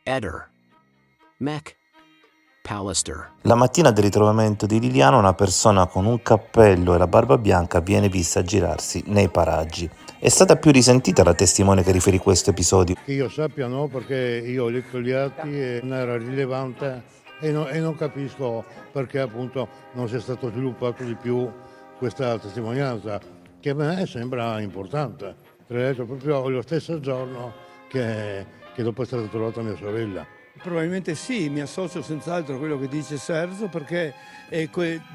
Eder, Mac, Pallister. La mattina del ritrovamento di Liliana, una persona con un cappello e la barba bianca viene vista girarsi nei paraggi. È stata più risentita la testimone che riferì questo episodio. Che io sappia no, perché io ho letto gli atti e non era rilevante e non capisco perché appunto non sia stato sviluppato di più questa testimonianza, che a me sembra importante. Tra l'altro proprio lo stesso giorno che dopo è stata trovata mia sorella. Probabilmente sì, mi associo senz'altro a quello che dice Sergio, perché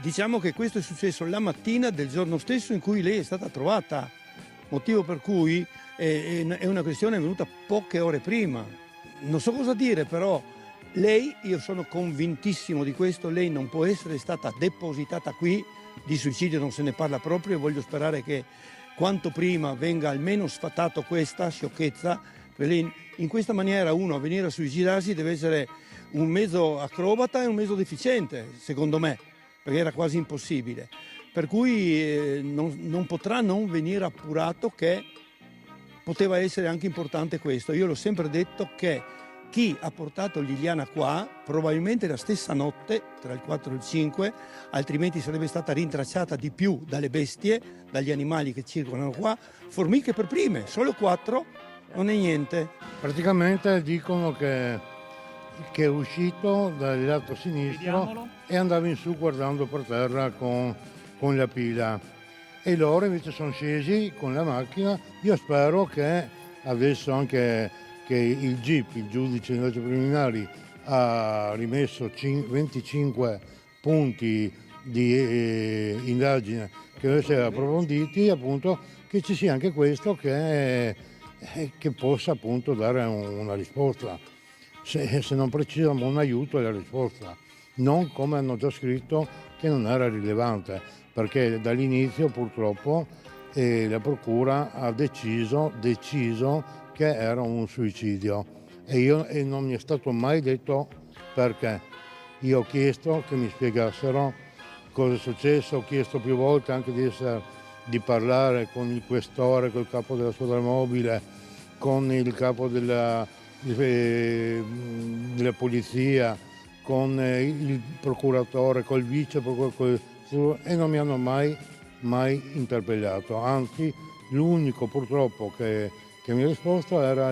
diciamo che questo è successo la mattina del giorno stesso in cui lei è stata trovata, motivo per cui è una questione venuta poche ore prima. Non so cosa dire, però lei, io sono convintissimo di questo, lei non può essere stata depositata qui, di suicidio non se ne parla proprio e voglio sperare che quanto prima venga almeno sfatato questa sciocchezza. In questa maniera uno a venire a suicidarsi deve essere un mezzo acrobata e un mezzo deficiente, secondo me, perché era quasi impossibile. Per cui non potrà non venire appurato che poteva essere anche importante questo. Io l'ho sempre detto che chi ha portato Liliana qua, probabilmente la stessa notte, tra il 4 e il 5, altrimenti sarebbe stata rintracciata di più dalle bestie, dagli animali che circolano qua, formiche per prime, solo 4. Non è niente. Praticamente dicono che è uscito dal lato sinistro e andava in su guardando per terra con la pila. E loro invece sono scesi con la macchina. Io spero che adesso anche che il GIP, il giudice di indagini preliminari, ha rimesso 25 punti di indagine che devono essere approfonditi, appunto, che ci sia anche questo che possa appunto dare una risposta, se non preciso un aiuto alla risposta, non come hanno già scritto che non era rilevante, perché dall'inizio purtroppo la procura ha deciso che era un suicidio e non mi è stato mai detto perché. Io ho chiesto che mi spiegassero cosa è successo, ho chiesto più volte anche di parlare con il questore, col capo della squadra mobile, con il capo della polizia, con il procuratore, col vice procuratore, e non mi hanno mai interpellato. Anzi, l'unico purtroppo che mi ha risposto era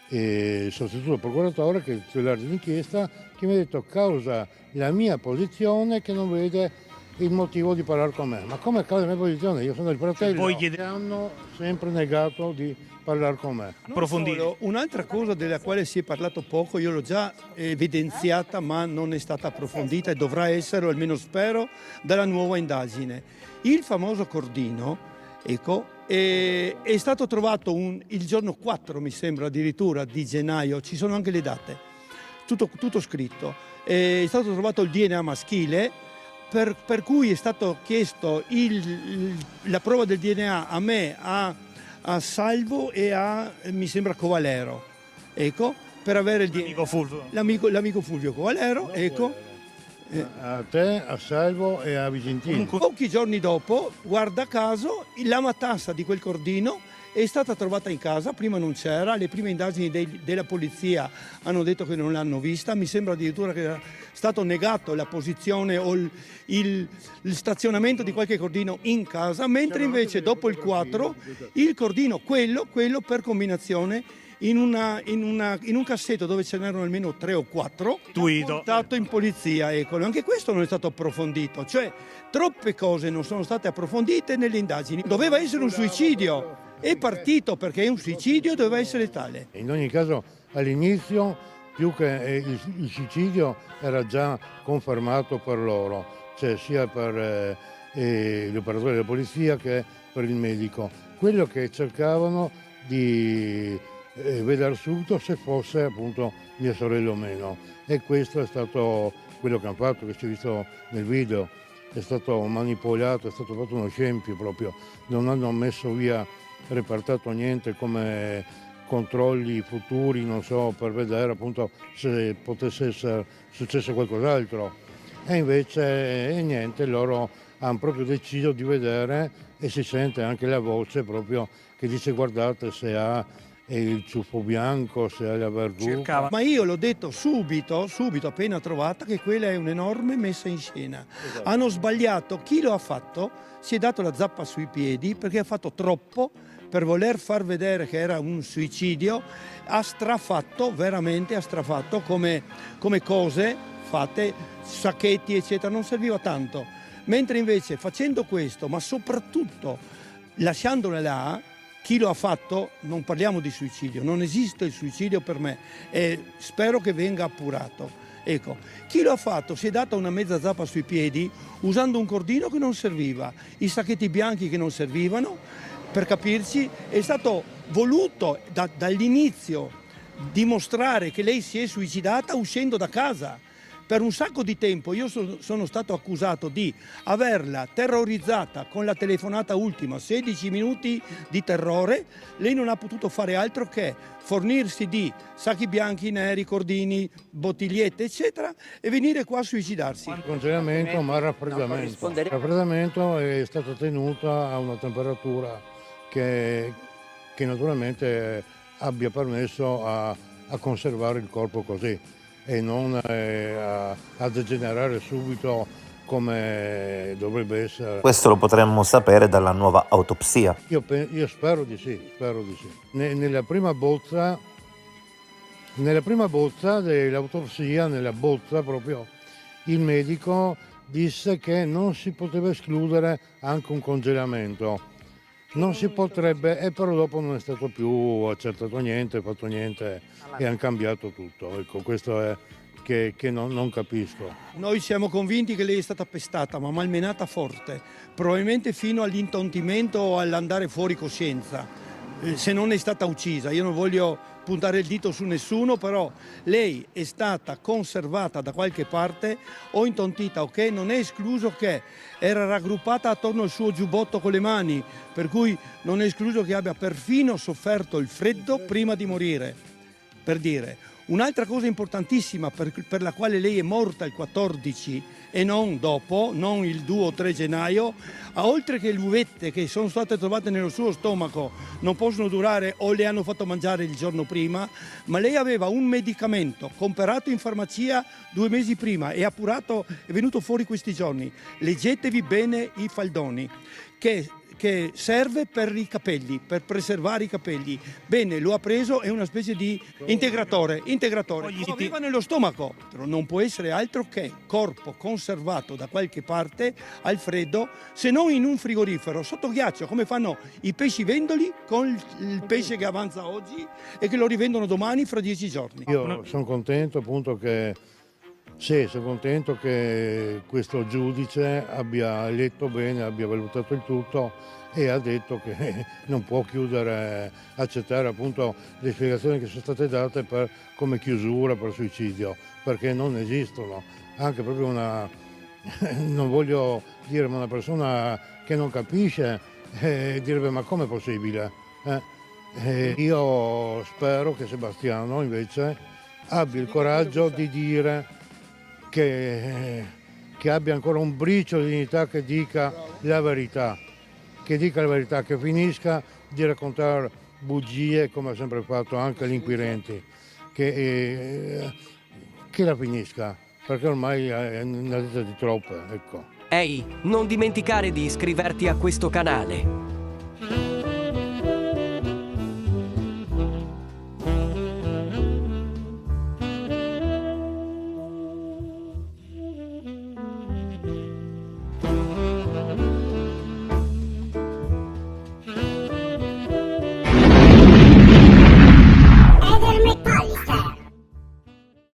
il sostituto procuratore, che è il titolare dell'inchiesta, che mi ha detto causa la mia posizione che non vede il motivo di parlare con me. Ma come causa la mia posizione? Io sono il fratello. Hanno sempre negato di parlare con me. Approfondire. Un'altra cosa della quale si è parlato poco, io l'ho già evidenziata, ma non è stata approfondita e dovrà essere, o almeno spero, dalla nuova indagine. Il famoso cordino, ecco, è stato trovato il giorno 4, mi sembra addirittura, di gennaio, ci sono anche le date, tutto scritto. È stato trovato il DNA maschile, per cui è stato chiesto la prova del DNA a me, a Salvo e mi sembra, Covalero, ecco, per avere l'amico Fulvio Covalero, ecco. A te, a Salvo e a Vicentino. Pochi giorni dopo, guarda caso, la matassa di quel cordino è stata trovata in casa, prima non c'era, le prime indagini della polizia hanno detto che non l'hanno vista, mi sembra addirittura che era stato negato la posizione o il stazionamento di qualche cordino in casa, mentre invece dopo il 4 il cordino, quello per combinazione, in un cassetto dove ce n'erano almeno 3 o 4, portato in polizia, eccolo. Anche questo non è stato approfondito, cioè troppe cose non sono state approfondite nelle indagini. Doveva essere un suicidio, è partito perché è un suicidio, doveva essere tale. In ogni caso all'inizio più che il suicidio era già confermato per loro, cioè sia per gli operatori della polizia che per il medico. Quello che cercavano di vedere subito se fosse appunto mia sorella o meno, e questo è stato quello che hanno fatto, che si è visto nel video. È stato manipolato, è stato fatto uno scempio proprio, non hanno messo via, repartato niente come controlli futuri, non so, per vedere appunto se potesse essere successo qualcos'altro. E invece niente, loro hanno proprio deciso di vedere, e si sente anche la voce proprio che dice guardate se ha il ciuffo bianco, se hai la verruca. Ma io l'ho detto subito, appena trovata, che quella è un'enorme messa in scena. Esatto. Hanno sbagliato, chi lo ha fatto si è dato la zappa sui piedi perché ha fatto troppo per voler far vedere che era un suicidio, ha strafatto, veramente ha strafatto come cose fatte, sacchetti eccetera, non serviva tanto. Mentre invece facendo questo, ma soprattutto lasciandole là, chi lo ha fatto, non parliamo di suicidio, non esiste il suicidio per me e spero che venga appurato. Ecco, chi lo ha fatto si è data una mezza zappa sui piedi usando un cordino che non serviva, i sacchetti bianchi che non servivano, per capirci, è stato voluto dall'inizio dimostrare che lei si è suicidata uscendo da casa. Per un sacco di tempo io sono stato accusato di averla terrorizzata con la telefonata ultima, 16 minuti di terrore. Lei non ha potuto fare altro che fornirsi di sacchi bianchi, neri, cordini, bottigliette, eccetera, e venire qua a suicidarsi. Congelamento ma raffreddamento. Il raffreddamento è stato tenuto a una temperatura che naturalmente abbia permesso a conservare il corpo così e non a degenerare subito come dovrebbe essere. Questo lo potremmo sapere dalla nuova autopsia. Io spero di sì, spero di sì. Nella prima bozza dell'autopsia, nella bozza proprio, il medico disse che non si poteva escludere anche un congelamento. Non si potrebbe, e però dopo non è stato più accertato niente, fatto niente e hanno cambiato tutto. Ecco, questo è che non capisco. Noi siamo convinti che lei è stata pestata, ma malmenata forte, probabilmente fino all'intontimento o all'andare fuori coscienza, se non è stata uccisa. Io non voglio puntare il dito su nessuno, però lei è stata conservata da qualche parte o intontita, ok? Non è escluso che era raggruppata attorno al suo giubbotto con le mani, per cui non è escluso che abbia perfino sofferto il freddo prima di morire, per dire. Un'altra cosa importantissima per la quale lei è morta il 14 e non dopo, non il 2 o 3 gennaio, oltre che le uvette che sono state trovate nello suo stomaco non possono durare o le hanno fatto mangiare il giorno prima, ma lei aveva un medicamento comprato in farmacia 2 mesi prima e appurato, è venuto fuori questi giorni. Leggetevi bene i faldoni, che serve per i capelli, per preservare i capelli. Bene, lo ha preso, è una specie di integratore. Lo aveva nello stomaco, però non può essere altro che corpo conservato da qualche parte al freddo, se non in un frigorifero, sotto ghiaccio, come fanno i pescivendoli con il pesce che avanza oggi e che lo rivendono domani fra 10 giorni. Io sono contento appunto che sono contento che questo giudice abbia letto bene, abbia valutato il tutto e ha detto che non può accettare appunto le spiegazioni che sono state date come chiusura per suicidio, perché non esistono. Anche proprio non voglio dire, ma una persona che non capisce direbbe ma com'è possibile? Io spero che Sebastiano invece abbia il coraggio di dire che abbia ancora un briciolo di dignità, che dica la verità, che finisca di raccontare bugie come ha sempre fatto anche gli inquirenti, che la finisca, perché ormai è una detta di troppe, ecco. Ehi, non dimenticare di iscriverti a questo canale.